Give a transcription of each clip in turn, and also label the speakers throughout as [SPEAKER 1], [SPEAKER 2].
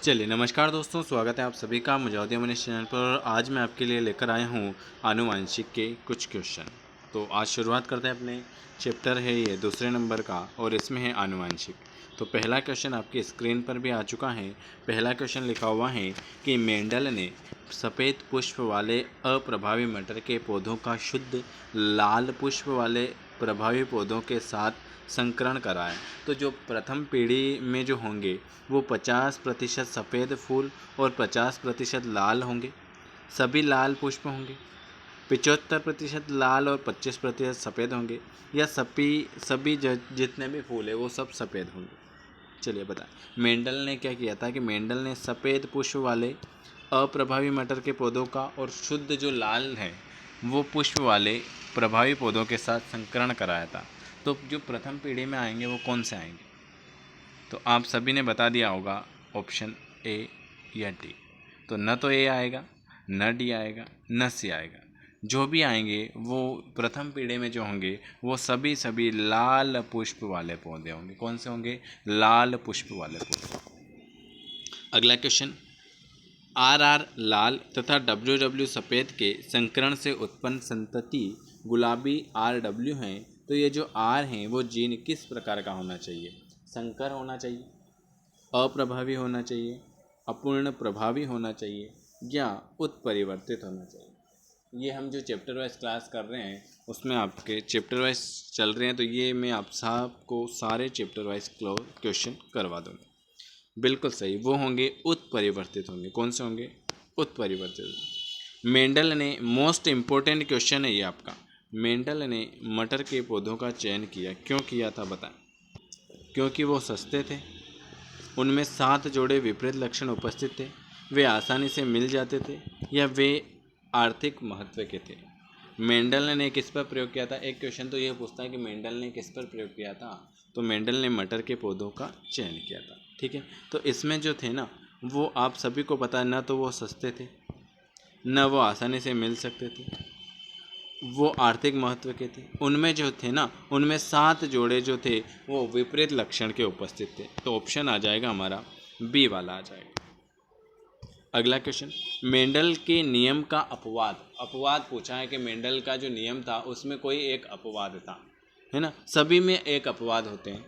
[SPEAKER 1] चलिए नमस्कार दोस्तों, स्वागत है आप सभी का मुजाहिद मनीष चैनल पर। और आज मैं आपके लिए लेकर आया हूँ आनुवांशिक के कुछ क्वेश्चन। तो आज शुरुआत करते हैं। अपने चैप्टर है ये दूसरे नंबर का और इसमें है आनुवांशिक। तो पहला क्वेश्चन आपकी स्क्रीन पर भी आ चुका है। पहला क्वेश्चन लिखा हुआ है कि मेंडल ने सफ़ेद पुष्प वाले अप्रभावी मटर के पौधों का शुद्ध लाल पुष्प वाले प्रभावी पौधों के साथ संकरण कराया। तो जो प्रथम पीढ़ी में जो होंगे वो 50% सफ़ेद फूल और 50% लाल होंगे। सभी लाल पुष्प होंगे। 75% लाल और 25% सफ़ेद होंगे, या सभी जितने भी फूल है वो सब सफ़ेद होंगे। चलिए बताएं मेंडल ने क्या किया था कि मेंडल ने सफ़ेद पुष्प वाले अप्रभावी मटर के पौधों का और शुद्ध जो लाल है वो पुष्प वाले प्रभावी पौधों के साथ संकरण कराया था। तो जो प्रथम पीढ़ी में आएंगे वो कौन से आएंगे? तो आप सभी ने बता दिया होगा ऑप्शन ए या डी। तो न तो ए आएगा, न डी आएगा, न सी आएगा। जो भी आएंगे वो प्रथम पीढ़ी में जो होंगे वो सभी लाल पुष्प वाले पौधे होंगे। कौन से होंगे? लाल पुष्प वाले पौधे। अगला क्वेश्चन, आर लाल तथा डब्ल्यू सफ़ेद के संकरण से उत्पन्न संतति गुलाबी RW हैं। तो ये जो आर हैं वो जीन किस प्रकार का होना चाहिए? संकर होना चाहिए, अप्रभावी होना चाहिए, अपूर्ण प्रभावी होना चाहिए, या उत्परिवर्तित होना चाहिए? ये हम जो चैप्टर वाइज क्लास कर रहे हैं उसमें आपके चैप्टर वाइज चल रहे हैं, तो ये मैं आप सबको सारे चैप्टर वाइज क्वेश्चन करवा दूँगा। बिल्कुल सही, वो होंगे उत्परिवर्तित होंगे। कौन से होंगे? उत्परिवर्तित। मेंडल ने मोस्ट इम्पोर्टेंट क्वेश्चन है ये आपका। मेंडल ने मटर के पौधों का चयन किया, क्यों किया था बताएं? क्योंकि वो सस्ते थे, उनमें 7 जोड़े विपरीत लक्षण उपस्थित थे, वे आसानी से मिल जाते थे, या वे आर्थिक महत्व के थे। मेंडल ने किस पर प्रयोग किया था? एक क्वेश्चन तो ये पूछता है कि मेंडल ने किस पर प्रयोग किया था। तो मेंडल ने मटर के पौधों का चयन किया था। ठीक है, तो इसमें जो थे ना वो आप सभी को पता है, ना तो वो सस्ते थे, न वो आसानी से मिल सकते थे, वो आर्थिक महत्व के थे। उनमें जो थे ना उनमें 7 जोड़े जो थे वो विपरीत लक्षण के उपस्थित थे। तो ऑप्शन आ जाएगा हमारा बी वाला आ जाएगा। अगला क्वेश्चन, मेंडल के नियम का अपवाद। अपवाद पूछा है कि मेंडल का जो नियम था उसमें कोई एक अपवाद था, है ना। सभी में एक अपवाद होते हैं,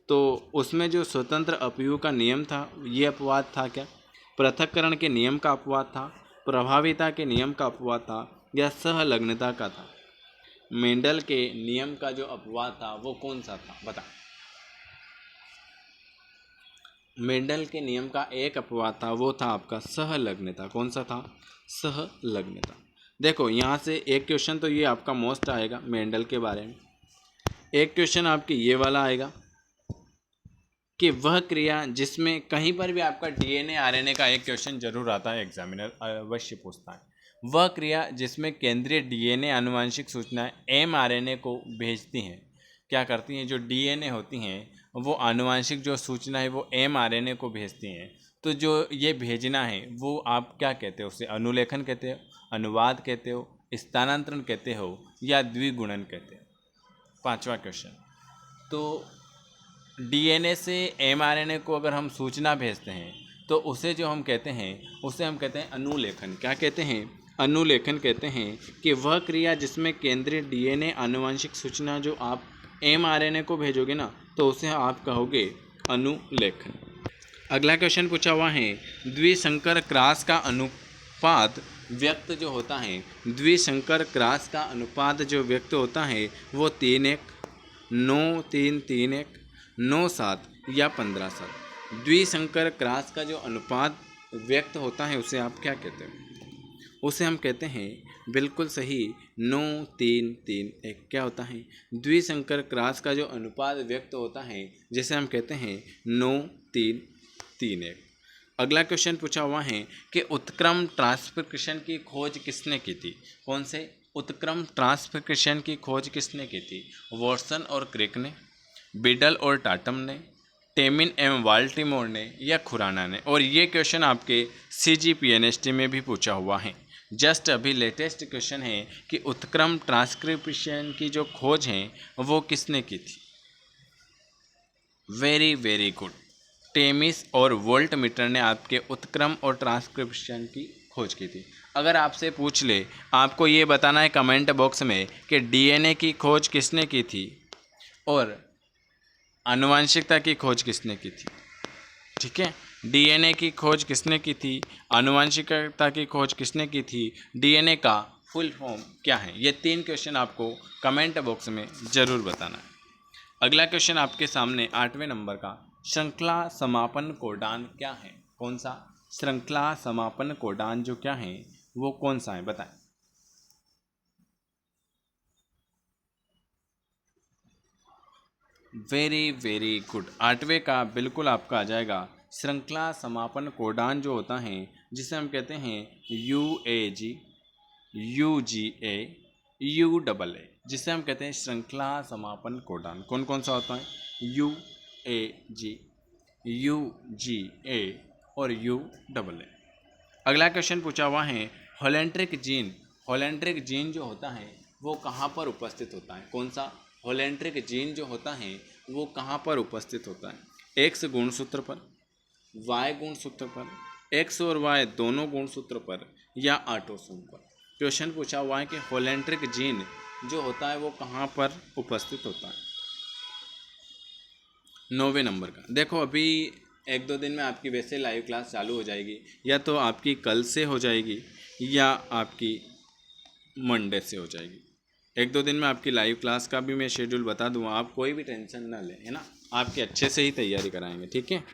[SPEAKER 1] तो उसमें जो स्वतंत्र अपव्यय का नियम था ये अपवाद था क्या? पृथक्करण के नियम का अपवाद था, प्रभाविता के नियम का अपवाद था, या सहलग्नता का था? मेंडल के नियम का जो अपवाद था वो कौन सा था बता। मेंडल के नियम का एक अपवाद था, वो था आपका सहलग्नता। कौन सा था? सहलग्नता। देखो यहाँ से एक क्वेश्चन तो ये आपका मोस्ट आएगा मेंडल के बारे में। एक क्वेश्चन आपके ये वाला आएगा कि वह क्रिया जिसमें कहीं पर भी आपका DNA RNA का एक क्वेश्चन जरूर आता है, एग्जामिनर अवश्य पूछता है। वह क्रिया जिसमें केंद्रीय DNA आनुवांशिक सूचनाएं mRNA को भेजती हैं। क्या करती हैं? जो DNA होती हैं वो आनुवांशिक जो सूचना है वो mRNA को भेजती हैं। तो जो ये भेजना है वो आप क्या कहते हो? उसे अनुलेखन कहते हो, अनुवाद कहते हो, स्थानांतरण कहते हो, या द्विगुणन कहते हो? पांचवा क्वेश्चन, तो DNA से mRNA को अगर हम सूचना भेजते हैं तो उसे जो हम कहते हैं उसे हम कहते हैं अनुलेखन। क्या कहते हैं? अनुलेखन कहते हैं कि वह क्रिया जिसमें केंद्रीय DNA आनुवंशिक सूचना जो आप mRNA को भेजोगे ना तो उसे आप कहोगे अनुलेखन। अगला क्वेश्चन पूछा हुआ है, द्विसंकर क्रॉस का अनुपात व्यक्त जो होता है, द्विसंकर क्रॉस का अनुपात जो व्यक्त होता है वो 3:1, 9:3, 3:1, 9:7 या 15:7। द्विसंकर क्रॉस का जो अनुपात व्यक्त होता है उसे आप क्या कहते हैं? उसे हम कहते हैं बिल्कुल सही 9:3:3:1। क्या होता है? द्विसंकर क्रॉस का जो अनुपात व्यक्त होता है जिसे हम कहते हैं 9:3:3:1। अगला क्वेश्चन पूछा हुआ है कि उत्क्रम ट्रांसक्रिप्शन की खोज किसने की थी? कौन से? उत्क्रम ट्रांसक्रिप्शन की खोज किसने की थी? वॉटसन और क्रिक ने, बिडल और टाटम ने, टेमिन एवं बाल्टीमोर ने, या खुराना ने? और ये क्वेश्चन आपके CGPNST में भी पूछा हुआ है। जस्ट अभी लेटेस्ट क्वेश्चन है कि उत्क्रम ट्रांसक्रिप्शन की जो खोज है वो किसने की थी? Very very good. टेमिस और वोल्टमीटर ने आपके उत्क्रम और ट्रांसक्रिप्शन की खोज की थी। अगर आपसे पूछ ले, आपको ये बताना है कमेंट बॉक्स में कि डीएनए की खोज किसने की थी और आनुवंशिकता की खोज किसने की थी। ठीक है, डीएनए की खोज किसने की थी, आनुवंशिकता की खोज किसने की थी, डीएनए का फुल फॉर्म क्या है। ये 3 क्वेश्चन आपको कमेंट बॉक्स में ज़रूर बताना है। अगला क्वेश्चन आपके सामने 8वें नंबर का, श्रृंखला समापन कोडान क्या है। कौन सा श्रृंखला समापन कोडान जो क्या है वो कौन सा है, बताएं। वेरी वेरी गुड, 8वें का बिल्कुल आपका आ जाएगा श्रृंखला समापन कोडान जो होता है, जिसे हम कहते हैं UAG, UGA, UAA, जिसे हम कहते हैं श्रृंखला समापन कोडान। कौन कौन सा होता है, UAG, UGA और UAA। अगला क्वेश्चन पूछा हुआ है, होलेंट्रिक जीन, होलेंट्रिक जीन जो होता है वो कहाँ पर उपस्थित होता है। कौन सा होलेंट्रिक जीन जो होता है वो कहाँ पर उपस्थित होता है, X गुणसूत्र पर, Y गुणसूत्र पर, X और Y दोनों गुणसूत्र पर, या ऑटोसोम पर। क्वेश्चन पूछा हुआ है कि होलेंट्रिक जीन जो होता है वो कहाँ पर उपस्थित होता है। 9वें नंबर का देखो, अभी 1-2 दिन में आपकी वैसे लाइव क्लास चालू हो जाएगी, या तो आपकी कल से हो जाएगी या आपकी मंडे से हो जाएगी। 1-2 दिन में आपकी लाइव क्लास का भी मैं शेड्यूल बता दूंगा, आप कोई भी टेंशन ना लें, है ना, आपकी अच्छे से ही तैयारी कराएंगे। ठीक है,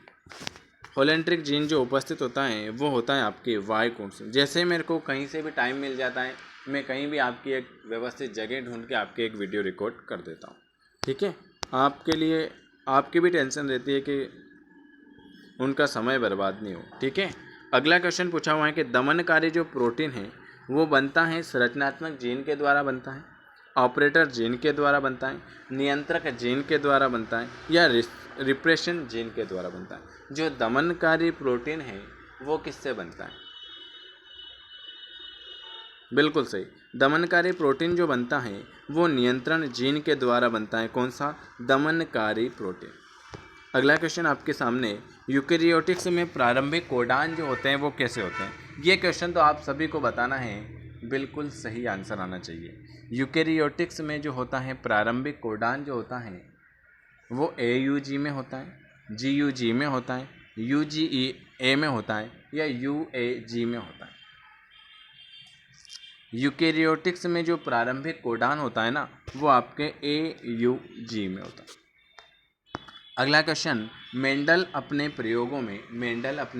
[SPEAKER 1] होलेंट्रिक जीन जो उपस्थित होता है वो होता है आपके वाई गुणसूत्र। जैसे मेरे को कहीं से भी टाइम मिल जाता है, मैं कहीं भी आपकी एक व्यवस्थित जगह ढूंढ के आपके एक वीडियो रिकॉर्ड कर देता हूँ। ठीक है, आपके लिए आपकी भी टेंशन रहती है कि उनका समय बर्बाद नहीं हो। ठीक है, अगला क्वेश्चन पूछा हुआ है कि दमनकारी जो प्रोटीन है वो बनता है संरचनात्मक जीन के द्वारा बनता है, ऑपरेटर जीन के द्वारा बनता है, नियंत्रक जीन के द्वारा बनता है, या रिप्रेशन जीन के द्वारा बनता है। जो दमनकारी प्रोटीन है वो किससे बनता है, बिल्कुल सही, दमनकारी प्रोटीन जो बनता है वो नियंत्रण जीन के द्वारा बनता है। कौन सा, दमनकारी प्रोटीन। अगला क्वेश्चन आपके सामने, यूकेरियोटिक्स में प्रारंभिक कोडान जो होते हैं वो कैसे होते हैं। ये क्वेश्चन तो आप सभी को बताना है, बिल्कुल सही आंसर आना चाहिए। यूकेरियोटिक्स में जो होता है प्रारंभिक कोडान जो होता है वो AUG में होता है, GUG में होता है, UGA में होता है, या UAG में होता है। यूकेरियोटिक्स में जो प्रारंभिक कोडान होता है ना वो आपके AUG में होता है। अगला क्वेश्चन, मेंडल अपने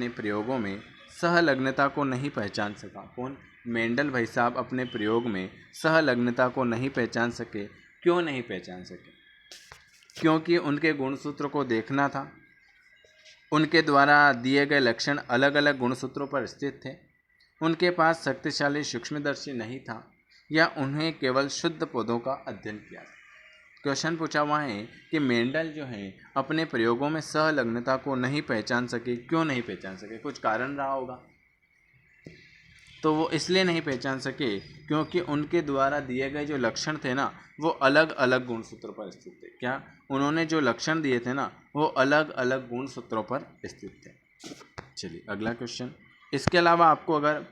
[SPEAKER 1] प्रयोगों में सहलग्नता को नहीं पहचान सका। कौन, मेंडल भाई साहब अपने प्रयोग में सहलग्नता को नहीं पहचान सके। क्यों नहीं पहचान सके, क्योंकि उनके गुणसूत्र को देखना था, उनके द्वारा दिए गए लक्षण अलग अलग गुणसूत्रों पर स्थित थे, उनके पास शक्तिशाली सूक्ष्मदर्शी नहीं था, या उन्हें केवल शुद्ध पौधों का अध्ययन किया था। क्वेश्चन पूछा हुआ है कि मेंडल जो है अपने प्रयोगों में सहलग्नता को नहीं पहचान सके। क्यों नहीं पहचान सके, कुछ कारण रहा होगा। तो वो इसलिए नहीं पहचान सके क्योंकि उनके द्वारा दिए गए जो लक्षण थे ना वो अलग अलग गुणसूत्रों पर स्थित थे। क्या, उन्होंने जो लक्षण दिए थे ना वो अलग अलग गुणसूत्रों पर स्थित थे। चलिए अगला क्वेश्चन, इसके अलावा आपको अगर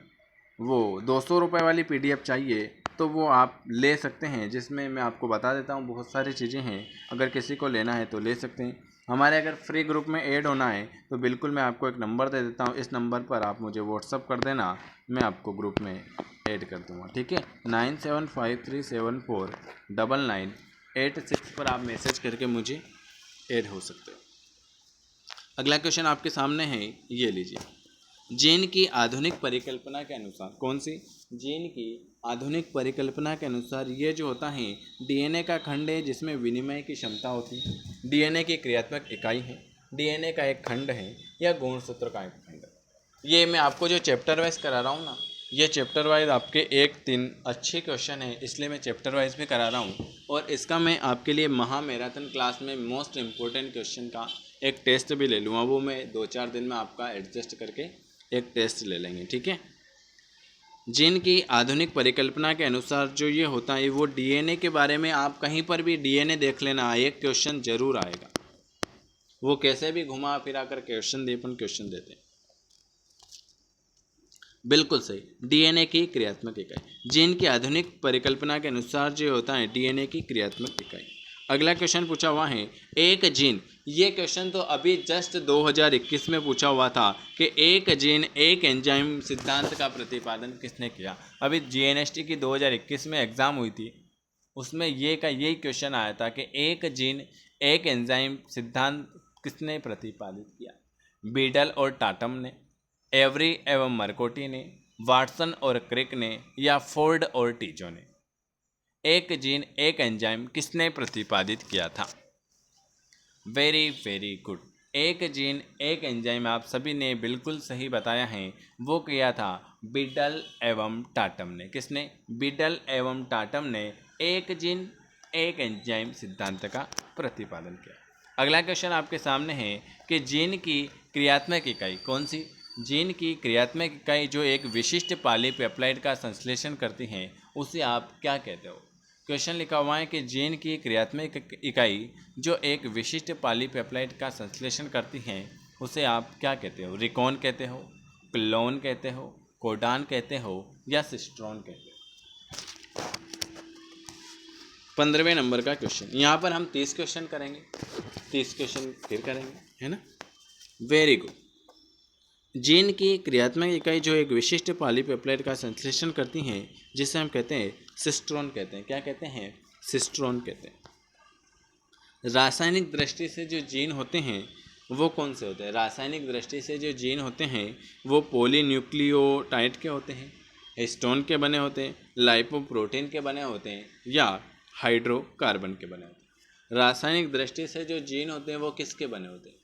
[SPEAKER 1] वो 200 रुपये वाली PDF चाहिए तो वो आप ले सकते हैं, जिसमें मैं आपको बता देता हूँ बहुत सारी चीज़ें हैं। अगर किसी को लेना है तो ले सकते हैं। हमारे अगर फ्री ग्रुप में ऐड होना है तो बिल्कुल मैं आपको एक नंबर दे देता हूँ, इस नंबर पर आप मुझे व्हाट्सअप कर देना, मैं आपको ग्रुप में ऐड कर दूँगा। ठीक है, 9753749986 पर आप मैसेज करके मुझे ऐड हो सकते हो। अगला क्वेश्चन आपके सामने है, ये लीजिए, जीन की आधुनिक परिकल्पना के अनुसार, कौन सी, जीन की आधुनिक परिकल्पना के अनुसार ये जो होता है DNA का खंड है जिसमें विनिमय की क्षमता होती है, DNA की क्रियात्मक इकाई है, DNA का एक खंड है, या गुणसूत्र का एक खंड है। ये मैं आपको जो चैप्टर वाइज करा रहा हूँ ना, ये चैप्टर वाइज आपके 1-3 अच्छे क्वेश्चन है, इसलिए मैं चैप्टर वाइज भी करा रहा हूँ। और इसका मैं आपके लिए महा मैराथन क्लास में मोस्ट इम्पोर्टेंट क्वेश्चन का एक टेस्ट भी ले लूँगा, वो मैं 2-4 दिन में आपका एडजस्ट करके एक टेस्ट ले लेंगे। ठीक है, जीन की आधुनिक परिकल्पना के अनुसार जो ये होता है वो DNA के बारे में आप कहीं पर भी DNA देख लेना, एक क्वेश्चन जरूर आएगा। वो कैसे भी घुमा फिरा कर क्वेश्चन दे, अपन क्वेश्चन देते हैं। बिल्कुल सही, डीएनए की क्रियात्मक इकाई। जीन की आधुनिक परिकल्पना के अनुसार जो होता है डीएनए की क्रियात्मक इकाई। अगला क्वेश्चन पूछा हुआ है एक जीन, ये क्वेश्चन तो अभी जस्ट 2021 में पूछा हुआ था कि एक जीन एक एंजाइम सिद्धांत का प्रतिपादन किसने किया। अभी जीएनएसटी की 2021 में एग्जाम हुई थी, उसमें यही क्वेश्चन आया था कि एक जीन एक एंजाइम सिद्धांत किसने प्रतिपादित किया। बीडल और टाटम ने, एवरी एवं मरकोटी ने, वाटसन और क्रिक ने, या फोर्ड और टीजो ने। एक जीन एक एंजाइम किसने प्रतिपादित किया था। वेरी वेरी गुड, एक जीन एक एंजाइम आप सभी ने बिल्कुल सही बताया है, वो किया था बीडल एवं टाटम ने। किसने? बीडल एवं टाटम ने एक जीन एक एंजाइम सिद्धांत का प्रतिपादन किया। अगला क्वेश्चन आपके सामने है कि जीन की क्रियात्मक इकाई कौन सी। जीन की क्रियात्मक इकाई जो एक विशिष्ट पॉलीपेप्टाइड का संश्लेषण करती हैं उसे आप क्या कहते हो। क्वेश्चन लिखा हुआ है कि जीन की क्रियात्मक इकाई जो एक विशिष्ट पॉलीपेप्टाइड का संश्लेषण करती हैं उसे आप क्या कहते हो। रिकॉन कहते हो, क्लोन कहते हो, कोडान कहते हो, या सिस्ट्रॉन कहते हो। 15वें नंबर का क्वेश्चन, यहाँ पर हम 30 क्वेश्चन करेंगे, 30 क्वेश्चन फिर करेंगे, है ना। Very good. जीन की क्रियात्मक इकाई जो एक विशिष्ट पॉलीपेप्टाइड का संश्लेषण करती हैं जिसे हम कहते हैं सिस्ट्रॉन कहते हैं। क्या कहते हैं? सिस्ट्रॉन कहते हैं। रासायनिक दृष्टि से जो जीन होते हैं वो कौन से होते हैं। रासायनिक दृष्टि से जो जीन होते हैं वो पॉलीन्यूक्लियोटाइड के होते हैं, हिस्टोन के बने होते हैं, लाइपोप्रोटीन के बने होते हैं, या हाइड्रोकार्बन के बने होते हैं। रासायनिक दृष्टि से जो जीन होते हैं वो किसके बने होते हैं।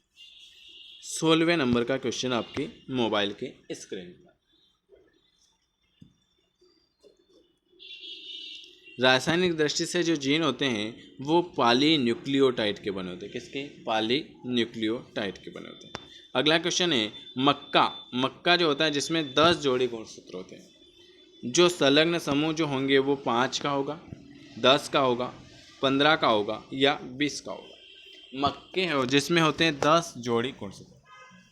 [SPEAKER 1] 16वें नंबर का क्वेश्चन आपकी मोबाइल की स्क्रीन पर। रासायनिक दृष्टि से जो जीन होते हैं वो पॉलीन्यूक्लियोटाइड के बने होते हैं। किसके? पॉलीन्यूक्लियोटाइड के बने होते हैं। अगला क्वेश्चन है मक्का। मक्का जो होता है जिसमें 10 जोड़ी गुणसूत्र होते हैं, जो संलग्न समूह जो होंगे वो 5 का होगा, 10 का होगा, 15 का होगा, या 20 का होगा। मक्के हो जिसमें होते हैं 10 जोड़ी गुणसूत्र।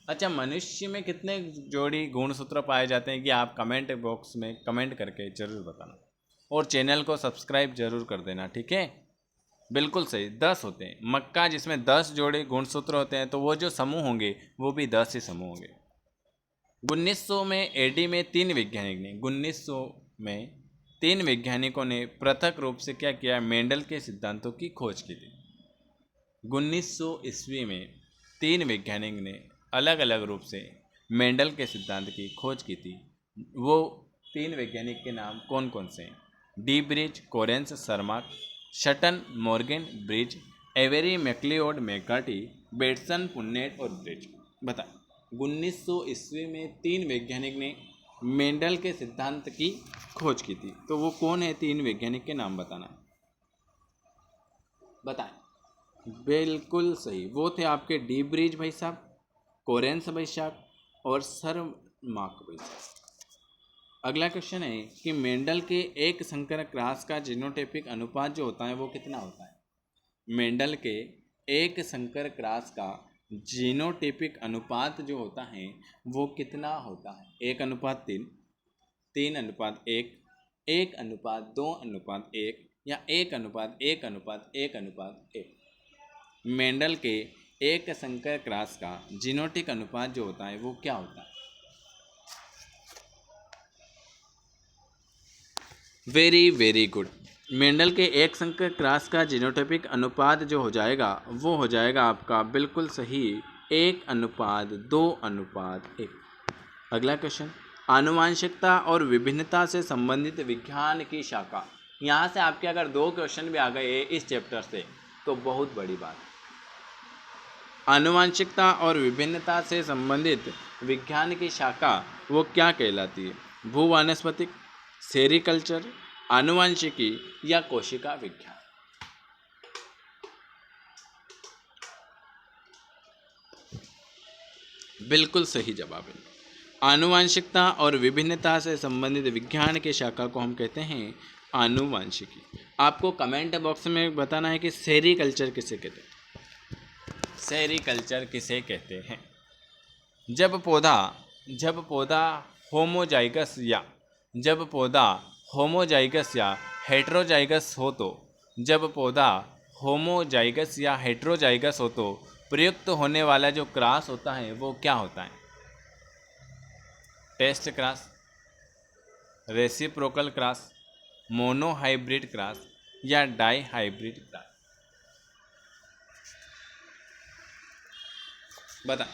[SPEAKER 1] अच्छा, मनुष्य में कितने जोड़ी गुणसूत्र पाए जाते हैं कि आप कमेंट बॉक्स में कमेंट करके जरूर बताना, और चैनल को सब्सक्राइब जरूर कर देना, ठीक है। बिल्कुल सही, 10 होते हैं। मक्का जिसमें 10 जोड़ी गुणसूत्र होते हैं तो वो जो समूह होंगे वो भी 10 ही समूह होंगे। 1900 में एडी में 3 वैज्ञानिक ने 1900 में 3 वैज्ञानिकों ने पृथक रूप से क्या किया, मेंडल के सिद्धांतों की खोज की थी। 1900 ईस्वी में 3 वैज्ञानिक ने अलग अलग रूप से मेंडल के सिद्धांत की खोज की थी। वो 3 वैज्ञानिक के नाम कौन कौन से हैं? De Vries, Correns Tschermak, Sutton Morgan Bridges, Avery MacLeod McCarty, Bateson Punnett और ब्रिज। बता, 1900 ईस्वी में 3 वैज्ञानिक ने मेंडल के सिद्धांत की खोज की थी, तो वो कौन है? 3 वैज्ञानिक के नाम बताना, बताएं। बिल्कुल सही, वो थे आपके डी ब्रिज भाई साहब, कोरेंस भाई साहब, और सरमार्क भाई साहब। अगला क्वेश्चन है कि मेंडल के एक संकर क्रॉस का जीनोटाइपिक अनुपात जो होता है वो कितना होता है। मेंडल के एक संकर क्रॉस का जीनोटाइपिक अनुपात जो होता है वो कितना होता है। 1:3, 3:1, 1:2:1, या 1:1:1:1। मेंडल के एक संकर क्रॉस का जीनोटिक अनुपात जो होता है वो क्या होता है। Very very good. मेंडल के एक संकर क्रॉस का जीनोटाइपिक अनुपात जो हो जाएगा वो हो जाएगा आपका बिल्कुल सही 1:2:1। अगला क्वेश्चन, आनुवांशिकता और विभिन्नता से संबंधित विज्ञान की शाखा। यहाँ से आपके अगर 2 क्वेश्चन भी आ गए इस चैप्टर से तो बहुत बड़ी बात। आनुवांशिकता और विभिन्नता से संबंधित विज्ञान की शाखा वो क्या कहलाती है। भूवानस्पतिक, सेरिकल्चर, आनुवांशिकी, या कोशिका विज्ञान। बिल्कुल सही जवाब है। आनुवांशिकता और विभिन्नता से संबंधित विज्ञान की शाखा को हम कहते हैं आनुवांशिकी। आपको कमेंट बॉक्स में बताना है कि सेरिकल्चर किसे कहते हैं। सेरीकल्चर किसे कहते हैं? जब पौधा होमोजाइगस या हेटेरोजाइगस हो तो जब पौधा होमोजाइगस या हेटेरोजाइगस हो तो प्रयुक्त होने वाला जो क्रॉस होता है वो क्या होता है? Test cross, reciprocal cross, monohybrid cross या डाई हाइब्रिड क्रॉस? बता।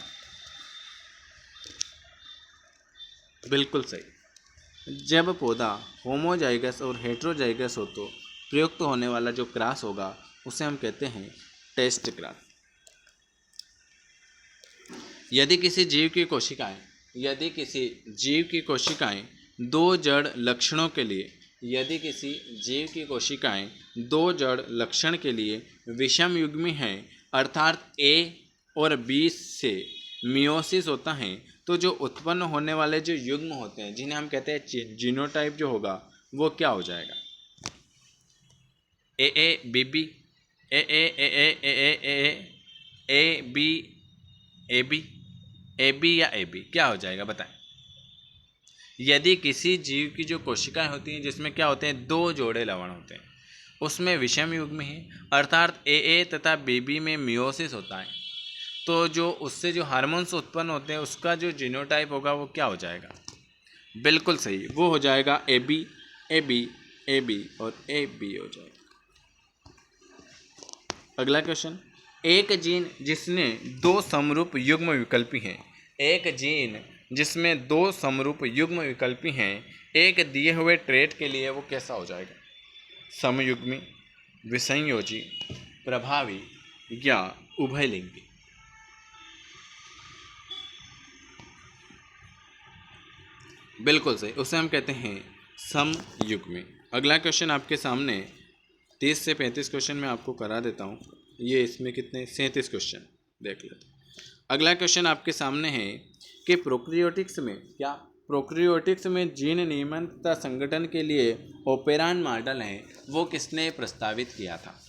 [SPEAKER 1] बिल्कुल सही। जब पौधा होमोजाइगस और हेटेरोजाइगस हो तो प्रयुक्त होने वाला जो क्रॉस होगा उसे हम कहते हैं टेस्ट क्रॉस। यदि किसी जीव की कोशिकाएं दो जड़ लक्षणों के लिए विषम युग्मी हैं, अर्थात ए और बी से मियोसिस होता है, तो जो उत्पन्न होने वाले जो युग्म होते हैं जिन्हें हम कहते हैं जीनोटाइप जो होगा वो क्या हो जाएगा? A A B B, A A A A A A A A B A B, A B या ए बी, क्या हो जाएगा बताएं? यदि किसी जीव की जो कोशिकाएं होती हैं जिसमें क्या होते हैं, दो जोड़े लवण होते हैं, उसमें विषम युग्म है, अर्थात ए तथा बी में मियोसिस होता है, तो जो उससे जो हार्मोन्स उत्पन्न होते हैं उसका जो जीनोटाइप होगा वो क्या हो जाएगा? बिल्कुल सही, वो हो जाएगा ए बी और ए बी हो जाएगा। अगला क्वेश्चन, एक जीन जिसमें दो समरूप युग्म विकल्पी हैं एक दिए हुए ट्रेट के लिए वो कैसा हो जाएगा? समयुग्मी, विसंयोजी, प्रभावी या उभयलिंगी? बिल्कुल सही, उसे हम कहते हैं समयुग्मी। अगला क्वेश्चन आपके सामने 30 से 35 क्वेश्चन मैं आपको करा देता हूँ। ये इसमें कितने 37 क्वेश्चन देख लेते। अगला क्वेश्चन आपके सामने है कि प्रोकैरियोटिक्स में जीन नियमन तथा संगठन के लिए ओपेरान मॉडल है वो किसने प्रस्तावित किया था?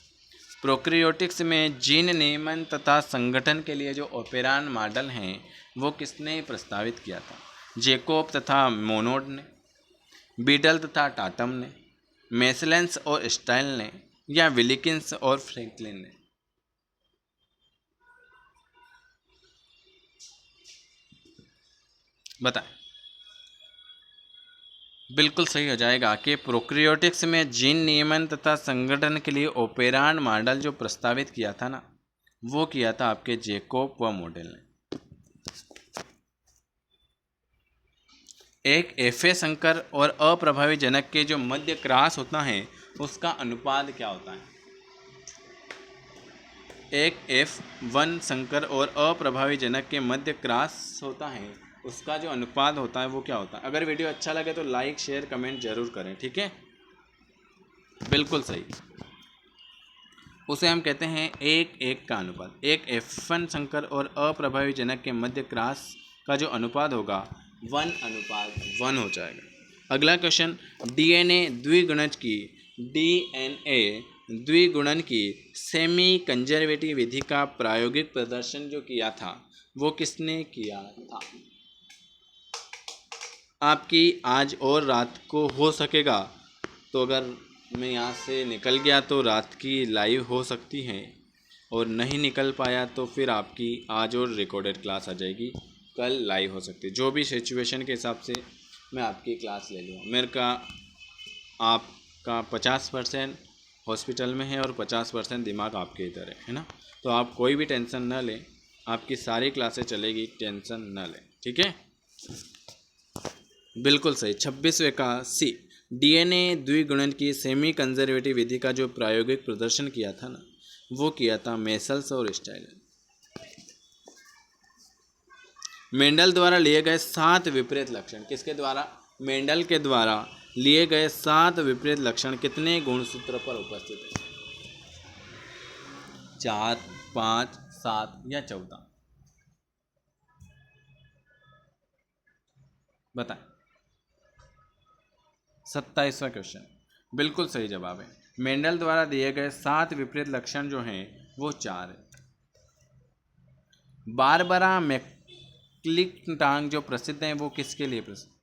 [SPEAKER 1] प्रोकैरियोटिक्स में जीन नियमन तथा संगठन के लिए जो ओपेरान मॉडल हैं वो किसने प्रस्तावित किया था? जैकोब तथा मोनोड ने, बीटल तथा टाटम ने, मेसलेंस और स्टाइल ने या विलिकिंस और फ्रैंकलिन ने? बताएं। बिल्कुल सही हो जाएगा कि प्रोकैरियोटिक्स में जीन नियमन तथा संगठन के लिए ओपेरान मॉडल जो प्रस्तावित किया था ना वो किया था आपके जैकोब व मोडेल ने। एक एफए संकर और अप्रभावी जनक के जो मध्य क्रॉस होता है उसका अनुपात क्या होता है? एक F1 संकर और अप्रभावी जनक के मध्य क्रॉस होता है उसका जो अनुपात होता है वो क्या होता है? अगर वीडियो अच्छा लगे तो लाइक शेयर कमेंट जरूर करें, ठीक है? बिल्कुल सही, उसे हम कहते हैं 1:1 का अनुपात। एक F1 संकर और अप्रभावी जनक के मध्य क्रॉस का जो अनुपात होगा 1:1 हो जाएगा। अगला क्वेश्चन, डीएनए द्विगुणन की सेमी कंजर्वेटिव विधि का प्रायोगिक प्रदर्शन जो किया था वो किसने किया था? आपकी आज और रात को हो सकेगा, तो अगर मैं यहाँ से निकल गया तो रात की लाइव हो सकती है, और नहीं निकल पाया तो फिर आपकी आज और रिकॉर्डेड क्लास आ जाएगी, कल लाइव हो सकती है। जो भी सिचुएशन के हिसाब से मैं आपकी क्लास ले लूँगा। मेरे का आपका 50% हॉस्पिटल में है और 50% दिमाग आपके इधर है ना? तो आप कोई भी टेंशन न लें, आपकी सारी क्लासें चलेगी, टेंशन न लें, ठीक है? बिल्कुल सही, 26वें का सी, डीएनए द्विगुणन की सेमी कंजर्वेटिव विधि का जो प्रायोगिक प्रदर्शन किया था ना वो किया था मेसल्स और स्टाइलर। मेंडल द्वारा लिए गए 7 विपरीत लक्षण, किसके द्वारा? मेंडल के द्वारा लिए गए 7 विपरीत लक्षण कितने गुणसूत्र पर उपस्थित है? 4, 5, 7 या 14? बताएं। 27वां क्वेश्चन, बिल्कुल सही जवाब है। मेंडल द्वारा दिए गए 7 विपरीत लक्षण जो हैं वो 4 है। बारबरा मैक्लिंटाक जो प्रसिद्ध हैं वो किसके लिए प्रसिद्ध?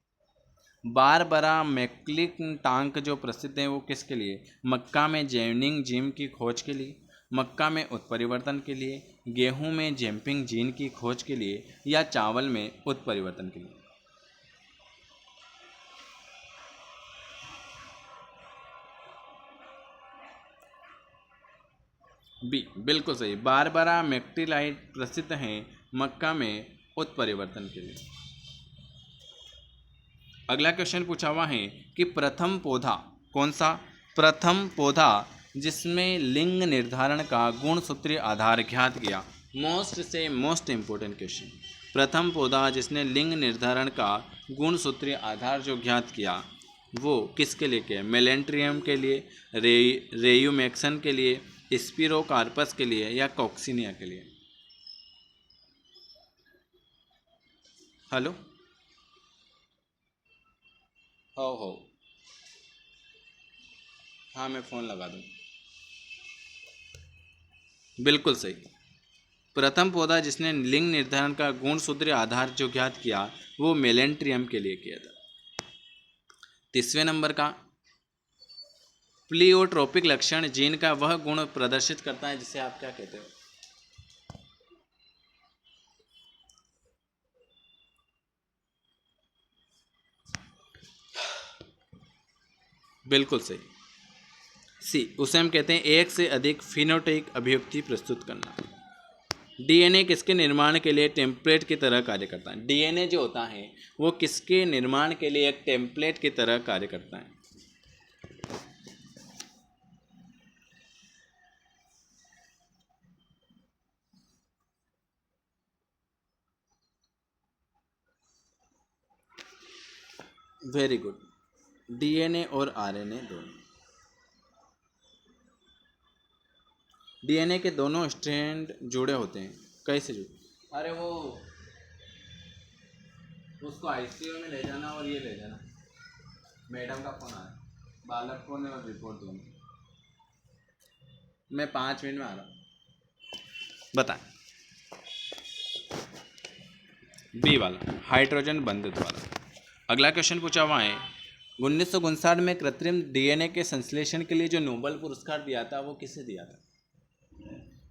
[SPEAKER 1] बारबरा मैक्लिंटाक जो प्रसिद्ध हैं वो किसके लिए? मक्का में जैवलिन जिम की खोज के लिए, मक्का में उत्परिवर्तन के लिए, गेहूं में जंपिंग जीन की खोज के लिए, या चावल में उत्परिवर्तन के लिए? बी बिल्कुल सही। बारबरा मैक्टिलाइट प्रसिद्ध हैं मक्का में उत्परिवर्तन के लिए। अगला क्वेश्चन पूछा हुआ है कि प्रथम पौधा कौन सा? प्रथम पौधा जिसमें लिंग निर्धारण का गुणसूत्रीय आधार ज्ञात किया। मोस्ट से मोस्ट इंपॉर्टेंट क्वेश्चन। प्रथम पौधा जिसने लिंग निर्धारण का गुणसूत्रीय आधार जो ज्ञात किया वो किसके लिए किया? मेलेंट्रियम के लिए, रेयूमैक्सन के लिए, स्पिरोकार्पस के लिए, या कॉक्सिनिया के लिए? हेलो, हो हाँ, मैं फ़ोन लगा दूँ। बिल्कुल सही। प्रथम पौधा जिसने लिंग निर्धारण का गुणसूत्रीय आधार जो ज्ञात किया वो मेलेंट्रियम के लिए किया था। तीसवें नंबर का, प्लियोट्रोपिक लक्षण जीन का वह गुण प्रदर्शित करता है जिसे आप क्या कहते हो? बिल्कुल सही, सी, उसे हम कहते हैं एक से अधिक फिनोटाइप अभिव्यक्ति प्रस्तुत करना। डीएनए किसके निर्माण के लिए टेम्पलेट की तरह कार्य करता है? डीएनए जो होता है वो किसके निर्माण के लिए एक टेम्पलेट की तरह कार्य करता है? Very good. डीएनए और आरएनए दोनों, डीएनए के दोनों स्ट्रैंड जुड़े होते हैं। कैसे जुड़े? अरे वो उसको आईसीयू में ले जाना और ये ले जाना। मैडम का फोन आया, बालक को ने और रिपोर्ट दूंगी। मैं 5 मिनट में आ रहा हूँ। बताएं। बी वाला, हाइड्रोजन बंधित वाला। अगला क्वेश्चन पूछा हुआ है 1959 में कृत्रिम डीएनए के संश्लेषण के लिए जो नोबेल पुरस्कार दिया था वो किसे दिया था?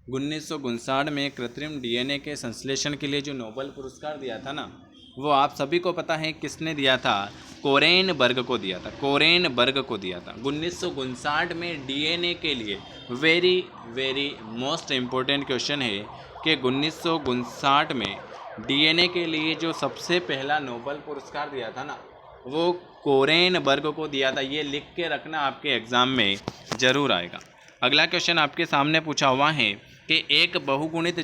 [SPEAKER 1] 1959 में कृत्रिम डीएनए के संश्लेषण के लिए जो नोबेल पुरस्कार दिया था ना वो आप सभी को पता है किसने दिया था? कोरेनबर्ग को दिया था। कोरेनबर्ग को दिया था 1959 में डीएनए के लिए। Very very most important question है कि 1959 में डीएनए के लिए जो सबसे पहला नोबेल पुरस्कार दिया था ना वो कोरेनबर्ग को दिया था। ये लिख के रखना, आपके एग्ज़ाम में ज़रूर आएगा। अगला क्वेश्चन आपके सामने पूछा हुआ है कि एक बहुगुणित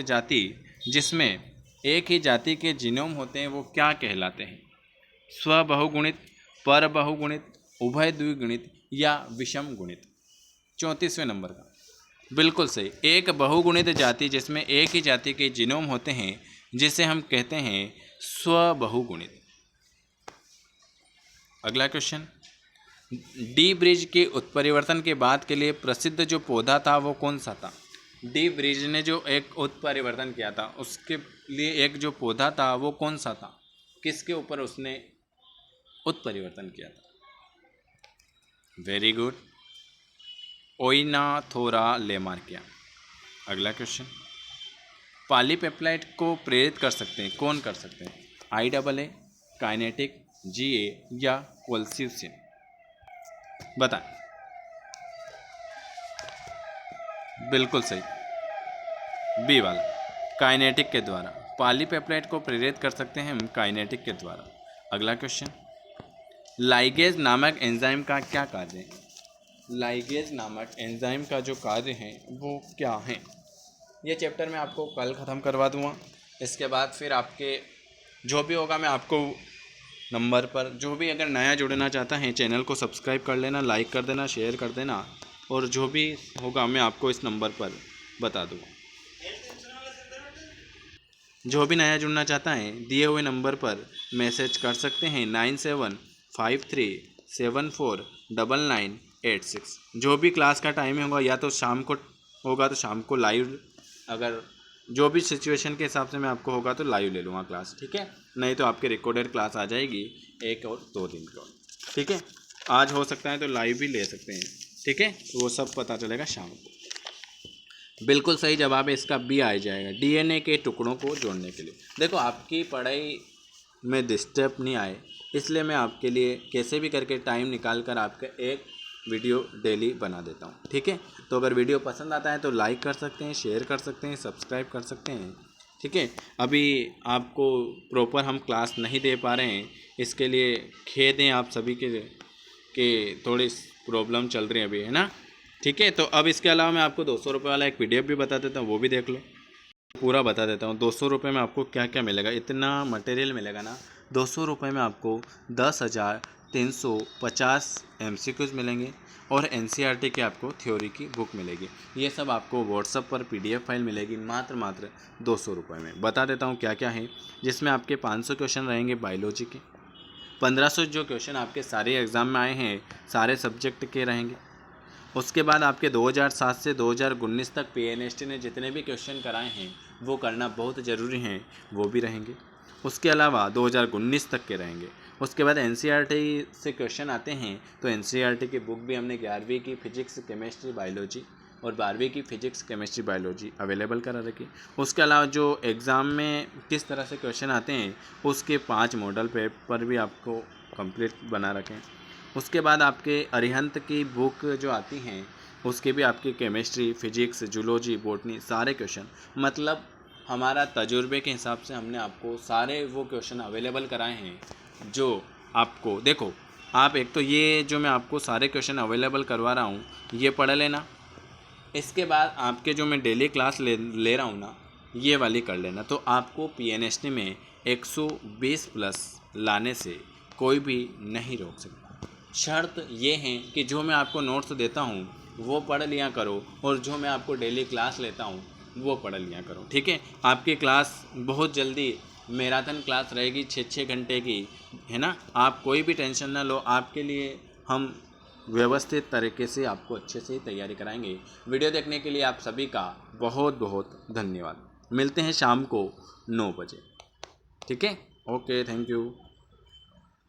[SPEAKER 1] जाति जिसमें एक ही जाति के जीनोम होते हैं वो क्या कहलाते हैं? स्वबहुगुणित, परबहुगुणित, उभय द्विगुणित, या विषम गुणित? 34वें नंबर का, बिल्कुल सही। एक बहुगुणित जाति जिसमें एक ही जाति के जीनोम होते हैं जिसे हम कहते हैं स्वबहुगुणित। अगला क्वेश्चन, डी ब्रिज के उत्परिवर्तन के बाद के लिए प्रसिद्ध जो पौधा था वो कौन सा था? डी ब्रिज ने जो एक उत्परिवर्तन किया था उसके लिए एक जो पौधा था वो कौन सा था? किसके ऊपर उसने उत्परिवर्तन किया था? Very good, Oenothera lamarckiana. अगला क्वेश्चन, पॉलीपेप्टाइड को प्रेरित कर सकते हैं, कौन कर सकते हैं? IAA, काइनेटिक, GA, या कोल्सिसिन? बताएं। बिल्कुल सही, बी वाला, काइनेटिक के द्वारा। पॉलीपेप्टाइड को प्रेरित कर सकते हैं हम काइनेटिक के द्वारा। अगला क्वेश्चन, लाइगेज नामक एंजाइम का क्या कार्य है? लाइगेज नामक एंजाइम का जो कार्य है वो क्या है? ये चैप्टर मैं आपको कल ख़त्म करवा दूँगा। इसके बाद फिर आपके जो भी होगा मैं आपको नंबर पर, जो भी अगर नया जुड़ना चाहता है चैनल को सब्सक्राइब कर लेना, लाइक कर देना, शेयर कर देना, और जो भी होगा मैं आपको इस नंबर पर बता दूँगा। जो भी नया जुड़ना चाहता है दिए हुए नंबर पर मैसेज कर सकते हैं 9753749986। जो भी क्लास का टाइम होगा या तो शाम को होगा तो शाम को लाइव, अगर जो भी सिचुएशन के हिसाब से मैं आपको होगा तो लाइव ले लूँगा क्लास, ठीक है। नहीं तो आपकी रिकॉर्डेड क्लास आ जाएगी 1 और 2 दिन को, ठीक है। आज हो सकता है तो लाइव भी ले सकते हैं, ठीक है। वो सब पता चलेगा शाम को। बिल्कुल सही जवाब है इसका बी आ जाएगा, डीएनए के टुकड़ों को जोड़ने के लिए। देखो आपकी पढ़ाई में डिस्टर्ब नहीं आए इसलिए मैं आपके लिए कैसे भी करके टाइम निकाल कर आपका एक वीडियो डेली बना देता हूँ, ठीक है। तो अगर वीडियो पसंद आता है तो लाइक कर सकते हैं, शेयर कर सकते हैं, सब्सक्राइब कर सकते हैं, ठीक है। अभी आपको प्रॉपर हम क्लास नहीं दे पा रहे हैं, इसके लिए खेद हैं आप सभी के कि थोड़ी प्रॉब्लम चल रही है अभी, है ना, ठीक है। तो अब इसके अलावा मैं आपको 200 रुपये वाला एक PDF भी बता देता हूँ, वो भी देख लो। पूरा बता देता हूँ 200 रुपये में आपको क्या क्या मिलेगा, इतना मटेरियल मिलेगा ना। 200 रुपये में आपको 10,350 MCQs मिलेंगे और NCERT के आपको थ्योरी की बुक मिलेगी। ये सब आपको व्हाट्सएप पर PDF फाइल मिलेगी मात्र 200 रुपये में। बता देता हूँ क्या क्या है, जिसमें आपके 500 क्वेश्चन रहेंगे बायोलॉजी के, 1500 जो क्वेश्चन आपके सारे एग्ज़ाम में आए हैं सारे सब्जेक्ट के रहेंगे। उसके बाद आपके 2007 से 2019 तक PNST ने जितने भी क्वेश्चन कराए हैं वो करना बहुत ज़रूरी हैं, वो भी रहेंगे। उसके अलावा 2019 तक के रहेंगे। उसके बाद NCERT से क्वेश्चन आते हैं तो NCERT की बुक भी हमने 11वीं की फिजिक्स केमिस्ट्री बायोलॉजी और 12वीं की फिजिक्स केमिस्ट्री बायोलॉजी अवेलेबल करा रखी। उसके अलावा जो एग्ज़ाम में किस तरह से क्वेश्चन आते हैं उसके 5 मॉडल पेपर भी आपको कंप्लीट बना रखें। उसके बाद आपके अरिहंत की बुक जो आती हैं उसके भी आपकी केमिस्ट्री, फिजिक्स, जूलॉजी, बॉटनी सारे क्वेश्चन, मतलब हमारा तजुर्बे के हिसाब से हमने आपको सारे वो क्वेश्चन अवेलेबल कराए हैं जो आपको, देखो आप एक तो ये जो मैं आपको सारे क्वेश्चन अवेलेबल करवा रहा हूँ ये पढ़ लेना। इसके बाद आपके जो मैं डेली क्लास ले रहा हूँ ना ये वाली कर लेना, तो आपको PNST में 120 प्लस लाने से कोई भी नहीं रोक सकता। शर्त ये है कि जो मैं आपको नोट्स देता हूँ वो पढ़ लिया करो और जो मैं आपको डेली क्लास लेता हूँ वो पढ़ लिया करो, ठीक है। आपकी क्लास बहुत जल्दी मैराथन क्लास रहेगी 6-6 घंटे की, है ना। आप कोई भी टेंशन ना लो, आपके लिए हम व्यवस्थित तरीके से आपको अच्छे से तैयारी कराएंगे। वीडियो देखने के लिए आप सभी का बहुत बहुत धन्यवाद। मिलते हैं शाम को 9 बजे, ठीक है। Okay, thank you.